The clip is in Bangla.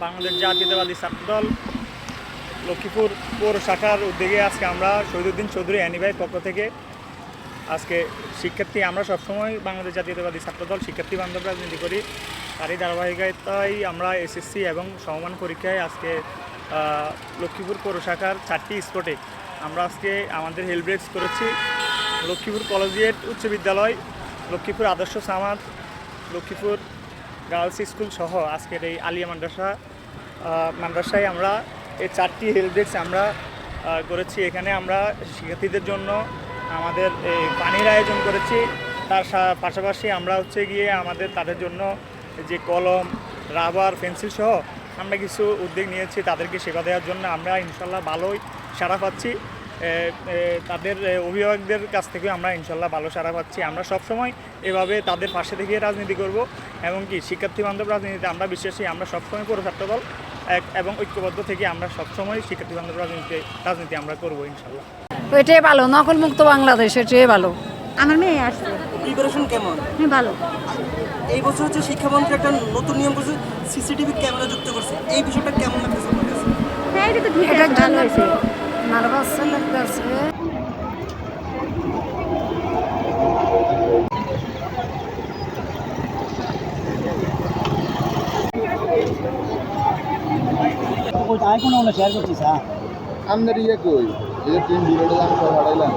বাংলাদেশ জাতীয়তাবাদী ছাত্রদল লক্ষ্মীপুর পৌর শাখার উদ্যোগে আজকে আমরা শহীদুদ্দিন চৌধুরী অ্যানি ভাইয়ের পক্ষ থেকে আজকে শিক্ষার্থী আমরা সবসময় বাংলাদেশ জাতীয়তাবাদী ছাত্রদল শিক্ষার্থী বান্ধব রাজনীতি করি। তারই ধারাবাহিকতায় আমরা এসএসসি এবং সমমান পরীক্ষায় আজকে লক্ষ্মীপুর পৌর শাখার 4টি স্পটে আমরা আজকে আমাদের হেলব্রেক্স করেছি। লক্ষ্মীপুর কলেজিয়েট উচ্চ বিদ্যালয়, লক্ষ্মীপুর আদর্শ সামাদ, লক্ষ্মীপুর গার্লস স্কুল সহ আজকের এই আলিয়া মাদ্রাসায় আমরা এই 4টি হেলব্রেক্স আমরা করেছি। এখানে আমরা শিক্ষার্থীদের জন্য আমাদের এই পানির আয়োজন করেছি। তার পাশাপাশি আমরা গিয়ে তাদের জন্য যে কলম, রাবার, পেন্সিল সহ আমরা কিছু উদ্যোগ নিয়েছি তাদেরকে সেবা দেওয়ার জন্য। আমরা ইনশাল্লাহ ভালোই সাড়া পাচ্ছি, তাদের অভিভাবকদের কাছ থেকে আমরা ইনশাল্লাহ ভালো সাড়া পাচ্ছি। আমরা সবসময় এভাবে তাদের পাশে থেকে রাজনীতি করব এবং শিক্ষার্থী বান্ধব রাজনীতিতে আমরা বিশ্বাসী। আমরা সবসময় পৌর ছাত্রদল এবং ঐক্যবদ্ধ থেকে আমরা সবসময় শিক্ষার্থী বান্ধব রাজনীতি আমরা করবো ইনশাল্লাহ। ওইটাই ভালো, নকল মুক্ত বাংলাদেশ, এটাই ভালো। আমার মেয়ে আসছে। প্রিপারেশন কেমন? হ্যাঁ, ভালো। এই বছর শিক্ষামন্ত্রী একটা নতুন নিয়ম করছে, সিসিটিভি ক্যামেরা যুক্ত করছে। এই বিষয়টা কেমন লাগতেছে আপনার কাছে? হ্যাঁ, এটা তো ঠিক এটার আছে, জন্য ভালো হয়েছে। নার্ভাস লাগতেছে। আপনার ইয়ে কই এই যে টিম ভিডিওটা আমি সব হারাইলাম।